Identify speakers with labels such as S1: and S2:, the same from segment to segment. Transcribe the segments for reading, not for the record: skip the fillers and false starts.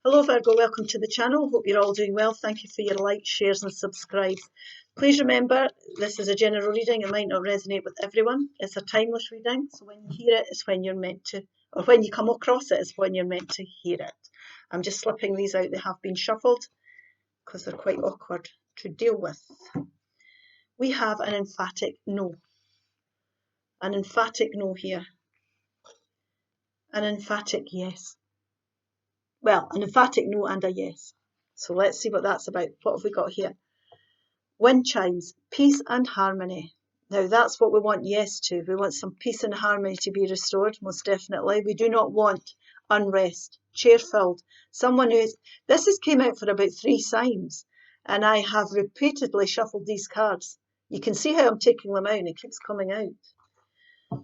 S1: Hello Virgo, welcome to the channel. Hope you're all doing well. Thank you for your likes, shares and subscribes. Please remember, this is a general reading. It might not resonate with everyone. It's a timeless reading, so when you hear it, it's when you're meant to, or when you come across it, it's when you're meant to hear it. I'm just slipping these out. They have been shuffled because they're quite awkward to deal with. We have an emphatic no. An emphatic no here. An emphatic yes. Well, an emphatic no and a yes. So let's see what that's about. What have we got here? Wind chimes, peace and harmony. Now that's what we want yes to. We want some peace and harmony to be restored, most definitely. We do not want unrest, chair-filled. Someone who's... This has came out for about 3 signs, and I have repeatedly shuffled these cards. You can see how I'm taking them out, and it keeps coming out.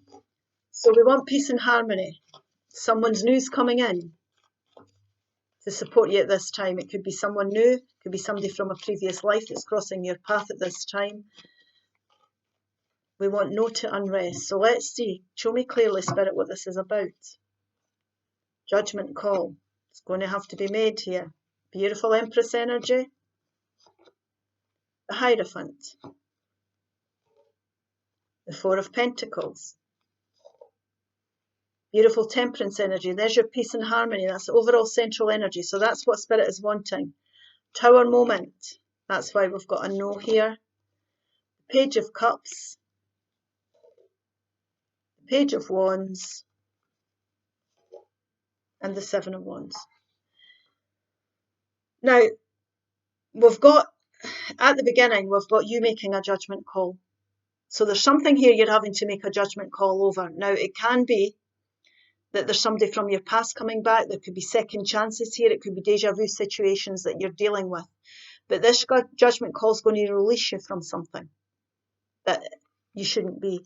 S1: So we want peace and harmony. Someone's news coming in to support you at this time. It could be someone new, it could be somebody from a previous life that's crossing your path at this time. We want no to unrest. So let's see. Show me clearly, Spirit, what this is about. Judgment call. It's going to have to be made here. Beautiful Empress energy. The Hierophant. The Four of Pentacles. Beautiful Temperance energy. There's your peace and harmony. That's the overall central energy. So that's what Spirit is wanting. Tower moment. That's why we've got a no here. Page of Cups. Page of Wands. And the Seven of Wands. Now, we've got, at the beginning, we've got you making a judgment call. So there's something here you're having to make a judgment call over. Now, it can be that there's somebody from your past coming back. There could be second chances here. It could be deja vu situations that you're dealing with. But this judgment call is going to release you from something that you shouldn't be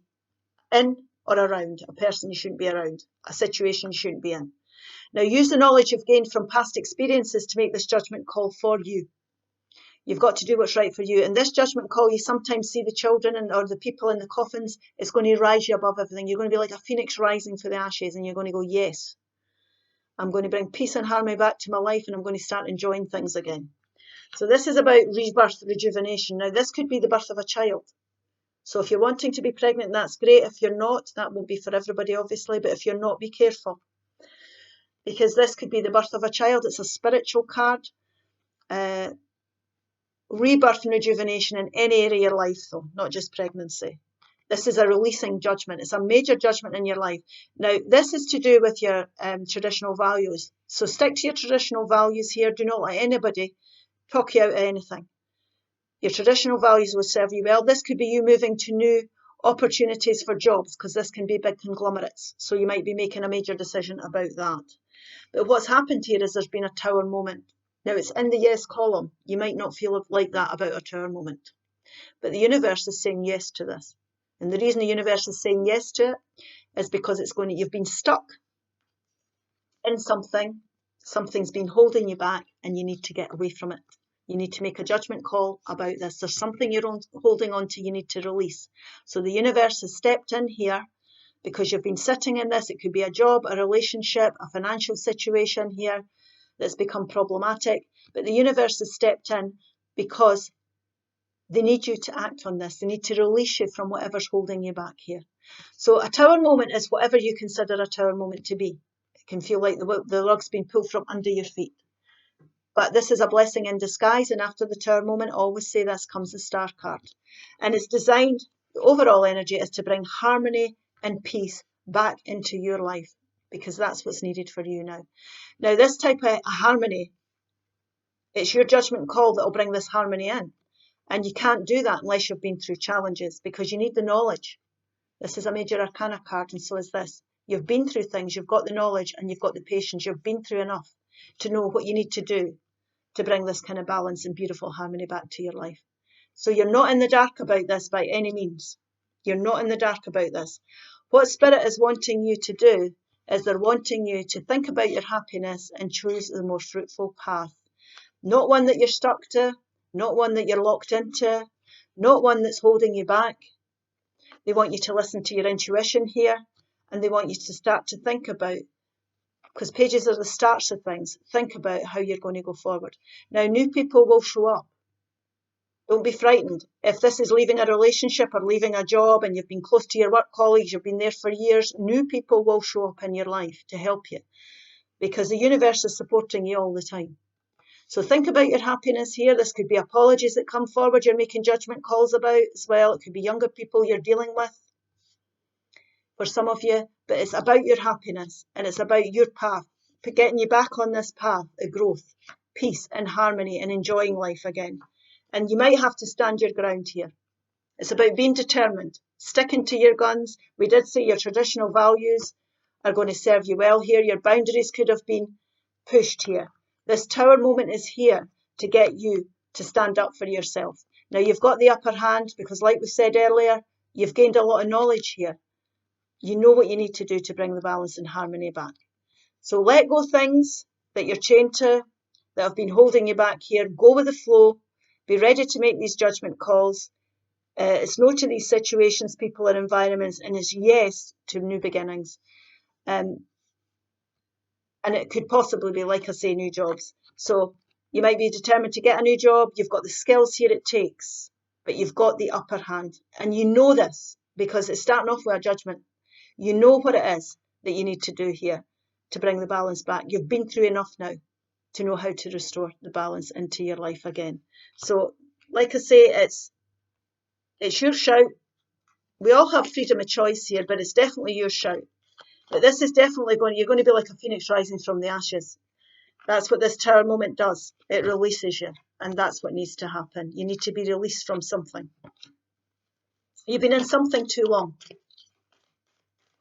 S1: in or around, a person you shouldn't be around, a situation you shouldn't be in. Now, use the knowledge you've gained from past experiences to make this judgment call for you. You've got to do what's right for you. In this judgment call, you sometimes see the children or the people in the coffins. It's going to rise you above everything. You're going to be like a phoenix rising from the ashes, and you're going to go, yes, I'm going to bring peace and harmony back to my life, and I'm going to start enjoying things again. So this is about rebirth, rejuvenation. Now, this could be the birth of a child. So if you're wanting to be pregnant, that's great. If you're not, that won't be for everybody, obviously. But if you're not, be careful. Because this could be the birth of a child. It's a spiritual card. Rebirth and rejuvenation in any area of your life, though, not just pregnancy. This is a releasing judgment. It's a major judgment in your life. Now, this is to do with your traditional values. So stick to your traditional values here. Do not let anybody talk you out of anything. Your traditional values will serve you well. This could be you moving to new opportunities for jobs, because this can be big conglomerates. So you might be making a major decision about that. But what's happened here is there's been a tower moment. Now, it's in the yes column. You might not feel like that about a tower moment. But the universe is saying yes to this. And the reason the universe is saying yes to it is because you've been stuck in something. Something's been holding you back, and you need to get away from it. You need to make a judgment call about this. There's something you're holding on to, you need to release. So the universe has stepped in here because you've been sitting in this. It could be a job, a relationship, a financial situation here that's become problematic. But the universe has stepped in because they need you to act on this. They need to release you from whatever's holding you back here. So a tower moment is whatever you consider a tower moment to be. It can feel like the rug's been pulled from under your feet. But this is a blessing in disguise, and after the tower moment, always say this comes the star card. And it's designed, the overall energy is to bring harmony and peace back into your life, because that's what's needed for you now. Now, this type of harmony, it's your judgment call that will bring this harmony in. And you can't do that unless you've been through challenges, because you need the knowledge. This is a major arcana card, and so is this. You've been through things, you've got the knowledge, and you've got the patience. You've been through enough to know what you need to do to bring this kind of balance and beautiful harmony back to your life. So you're not in the dark about this by any means. You're not in the dark about this. What Spirit is wanting you to do is they're wanting you to think about your happiness and choose the more fruitful path. Not one that you're stuck to, not one that you're locked into, not one that's holding you back. They want you to listen to your intuition here, and they want you to start to think about because pages are the starts of things. Think about how you're going to go forward. Now, new people will show up. Don't be frightened. If this is leaving a relationship or leaving a job and you've been close to your work colleagues, you've been there for years, new people will show up in your life to help you because the universe is supporting you all the time. So think about your happiness here. This could be apologies that come forward you're making judgment calls about as well. It could be younger people you're dealing with for some of you, but it's about your happiness and it's about your path, getting you back on this path of growth, peace and harmony and enjoying life again. And you might have to stand your ground here. It's about being determined, sticking to your guns. We did say your traditional values are going to serve you well here. Your boundaries could have been pushed here. This Tower moment is here to get you to stand up for yourself. Now, you've got the upper hand because, like we said earlier, you've gained a lot of knowledge here. You know what you need to do to bring the balance and harmony back. So let go things that you're chained to, that have been holding you back here. Go with the flow. Be ready to make these judgment calls. It's no to these situations, people, and environments, and it's yes to new beginnings. And it could possibly be, like I say, new jobs. So you might be determined to get a new job. You've got the skills here it takes, but you've got the upper hand. And you know this because it's starting off with a judgment. You know what it is that you need to do here to bring the balance back. You've been through enough now to know how to restore the balance into your life again. So, like I say, it's your shout. We all have freedom of choice here, but it's definitely your shout. But this is definitely you're going to be like a phoenix rising from the ashes. That's what this Tower moment does. It releases you, and that's what needs to happen. You need to be released from something. You've been in something too long,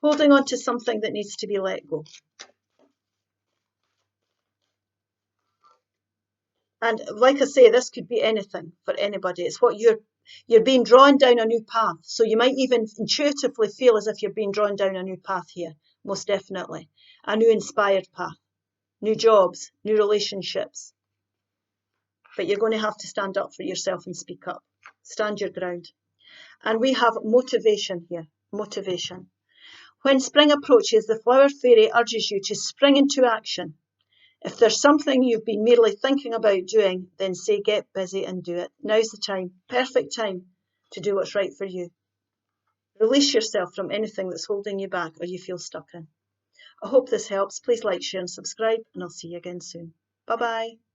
S1: holding on to something that needs to be let go. And like I say, this could be anything for anybody. It's what you're being drawn down a new path. So you might even intuitively feel as if you're being drawn down a new path here, most definitely. A new inspired path, new jobs, new relationships. But you're going to have to stand up for yourself and speak up. Stand your ground. And we have motivation here, motivation. When spring approaches, the flower fairy urges you to spring into action. If there's something you've been merely thinking about doing, then say get busy and do it. Now's the time, perfect time to do what's right for you. Release yourself from anything that's holding you back or you feel stuck in. I hope this helps. Please like, share and subscribe, and I'll see you again soon. Bye-bye.